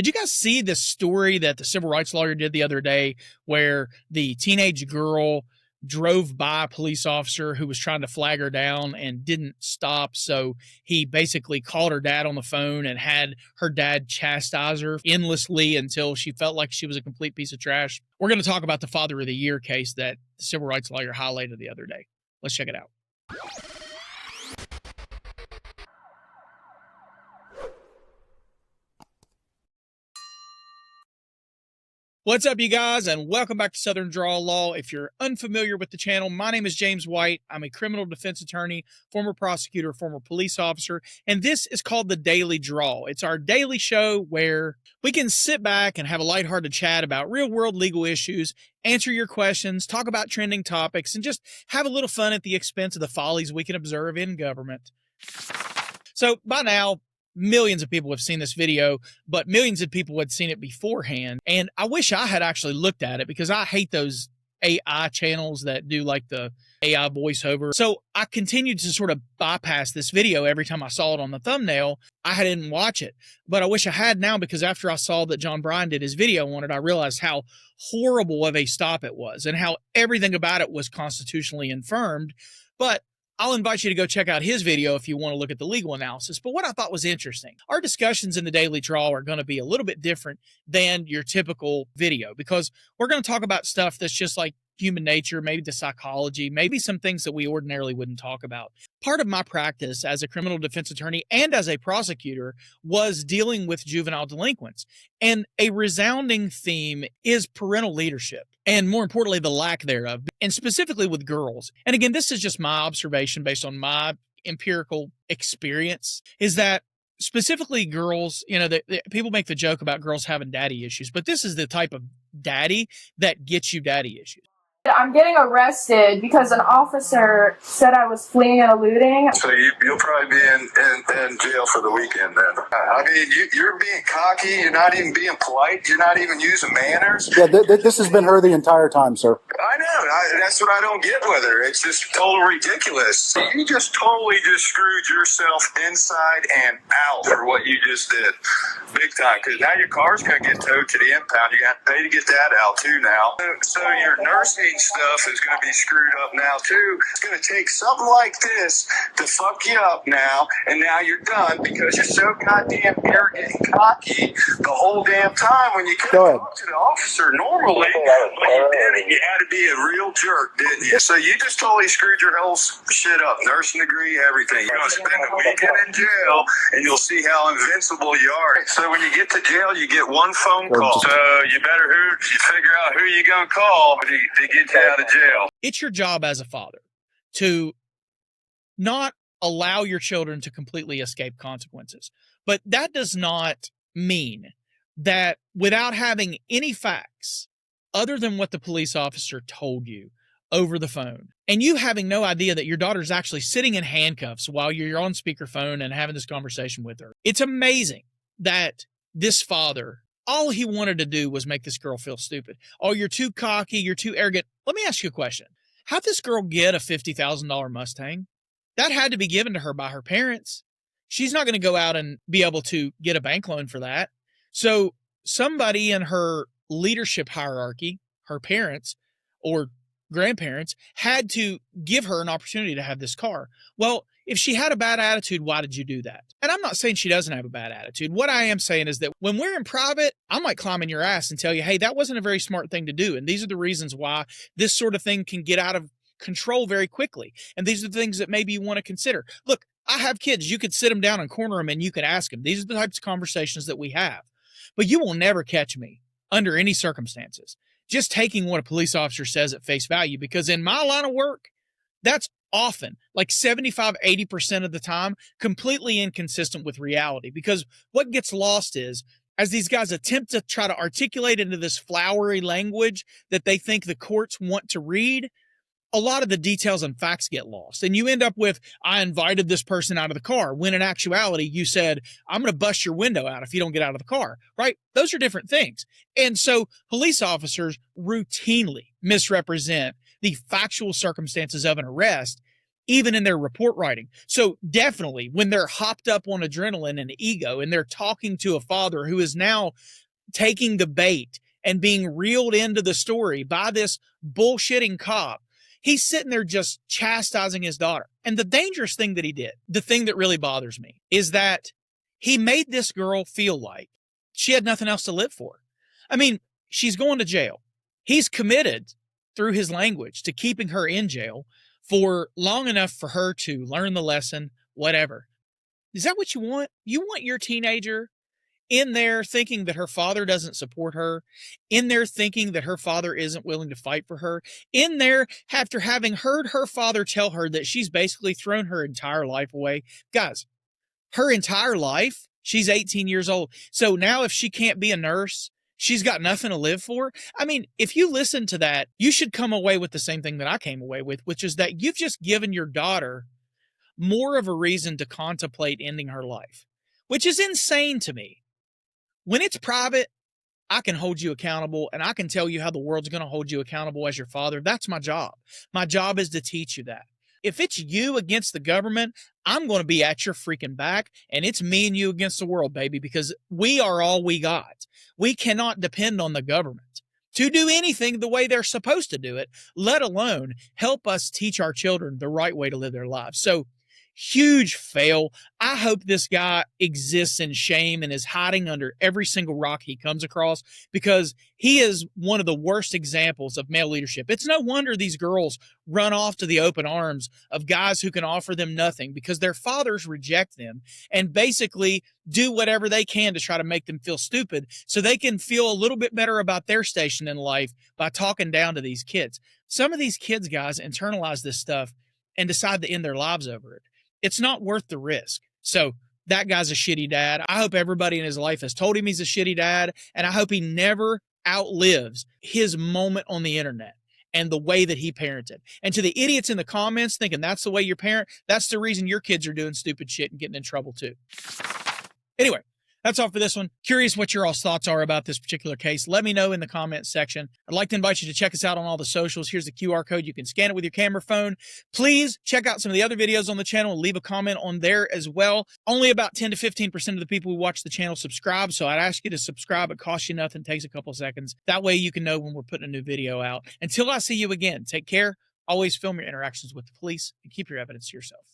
Did you guys see this story that the civil rights lawyer did the other day where the teenage girl drove by a police officer who was trying to flag her down and didn't stop? So he basically called her dad on the phone and had her dad chastise her endlessly until she felt like she was a complete piece of trash. We're going to talk about the Father of the Year case that the civil rights lawyer highlighted the other day. Let's check it out. What's up, you guys, and welcome back to Southern Drawl Law. If you're unfamiliar with the channel, my name is James White. I'm a criminal defense attorney, former prosecutor, former police officer, and this is called the Daily Drawl. It's our daily show where we can sit back and have a lighthearted chat about real-world legal issues, answer your questions, talk about trending topics, and just have a little fun at the expense of the follies we can observe in government. So by now, millions of people have seen this video, but millions of people had seen it beforehand. And I wish I had actually looked at it because I hate those AI channels that do like the AI voiceover. So I continued to sort of bypass this video every time I saw it on the thumbnail. I didn't watch it, but I wish I had now, because after I saw that John Bryan did his video on it, I realized how horrible of a stop it was and how everything about it was constitutionally infirmed. But I'll invite you to go check out his video if you want to look at the legal analysis. But what I thought was interesting, our discussions in the Daily Drawl are going to be a little bit different than your typical video, because we're going to talk about stuff that's just like human nature, maybe the psychology, maybe some things that we ordinarily wouldn't talk about. Part of my practice as a criminal defense attorney and as a prosecutor was dealing with juvenile delinquents. And a resounding theme is parental leadership, and more importantly, the lack thereof, and specifically with girls. And again, this is just my observation based on my empirical experience, is that specifically girls, you know, people make the joke about girls having daddy issues, but this is the type of daddy that gets you daddy issues. I'm getting arrested because an officer said I was fleeing and eluding. So you'll probably be in jail for the weekend then. I mean, you're being cocky. You're not even being polite. You're not even using manners. Yeah, this has been her the entire time, sir. I know. That's what I don't get with her. It's just total ridiculous. You just totally just screwed yourself inside and out for what you just did. Big time. Because now your car's going to get towed to the impound. You got to pay to get that out too now. So your nursing stuff is going to be screwed up now too. It's going to take something like this to fuck you up now, and now you're done because you're so goddamn arrogant and cocky the whole damn time when you couldn't talk to the officer normally. When you did it, you had to be a real jerk, didn't you? So you just totally screwed your whole shit up. Nursing degree, everything. You're going to spend a weekend in jail, and you'll see how invincible you are. So when you get to jail, you get one phone call. So you better figure out who you're going to call to get you out of jail. It's your job as a father to not allow your children to completely escape consequences. But that does not mean that without having any facts other than what the police officer told you over the phone, and you having no idea that your daughter's actually sitting in handcuffs while you're on speakerphone and having this conversation with her. It's amazing that this father, all he wanted to do was make this girl feel stupid. Oh, you're too cocky. You're too arrogant. Let me ask you a question. How'd this girl get a $50,000 Mustang? That had to be given to her by her parents. She's not going to go out and be able to get a bank loan for that. So somebody in her leadership hierarchy, her parents or grandparents, had to give her an opportunity to have this car. Well, if she had a bad attitude, why did you do that? And I'm not saying she doesn't have a bad attitude. What I am saying is that when we're in private, I might climb in your ass and tell you, hey, that wasn't a very smart thing to do. And these are the reasons why this sort of thing can get out of control very quickly. And these are the things that maybe you want to consider. Look, I have kids. You could sit them down and corner them and you can ask them. These are the types of conversations that we have. But you will never catch me under any circumstances just taking what a police officer says at face value, because in my line of work, that's often, like 75, 80% of the time, completely inconsistent with reality. Because what gets lost is, as these guys attempt to try to articulate into this flowery language that they think the courts want to read, a lot of the details and facts get lost. And you end up with, I invited this person out of the car, when in actuality, you said, I'm going to bust your window out if you don't get out of the car, right? Those are different things. And so police officers routinely misrepresent the factual circumstances of an arrest, even in their report writing. So definitely when they're hopped up on adrenaline and ego and they're talking to a father who is now taking the bait and being reeled into the story by this bullshitting cop, he's sitting there just chastising his daughter. And the dangerous thing that he did, the thing that really bothers me, is that he made this girl feel like she had nothing else to live for. I mean, she's going to jail. He's committed through his language to keeping her in jail for long enough for her to learn the lesson, whatever. Is that what you want? You want your teenager in there thinking that her father doesn't support her, in there thinking that her father isn't willing to fight for her, in there after having heard her father tell her that she's basically thrown her entire life away. Guys, her entire life, she's 18 years old. So now if she can't be a nurse, she's got nothing to live for. I mean, if you listen to that, you should come away with the same thing that I came away with, which is that you've just given your daughter more of a reason to contemplate ending her life, which is insane to me. When it's private, I can hold you accountable and I can tell you how the world's going to hold you accountable as your father. That's my job. My job is to teach you that. If it's you against the government, I'm going to be at your freaking back, and it's me and you against the world, baby, because we are all we got. We cannot depend on the government to do anything the way they're supposed to do it, let alone help us teach our children the right way to live their lives. So, huge fail. I hope this guy exists in shame and is hiding under every single rock he comes across, because he is one of the worst examples of male leadership. It's no wonder these girls run off to the open arms of guys who can offer them nothing, because their fathers reject them and basically do whatever they can to try to make them feel stupid so they can feel a little bit better about their station in life by talking down to these kids. Some of these kids, guys, internalize this stuff and decide to end their lives over it. It's not worth the risk. So that guy's a shitty dad. I hope everybody in his life has told him he's a shitty dad, and I hope he never outlives his moment on the internet and the way that he parented. And to the idiots in the comments thinking that's the way you parent, that's the reason your kids are doing stupid shit and getting in trouble too. Anyway, that's all for this one. Curious what your all's thoughts are about this particular case. Let me know in the comments section. I'd like to invite you to check us out on all the socials. Here's the QR code. You can scan it with your camera phone. Please check out some of the other videos on the channel and leave a comment on there as well. Only about 10 to 15% of the people who watch the channel subscribe, so I'd ask you to subscribe. It costs you nothing, takes a couple seconds. That way you can know when we're putting a new video out. Until I see you again, take care. Always film your interactions with the police and keep your evidence to yourself.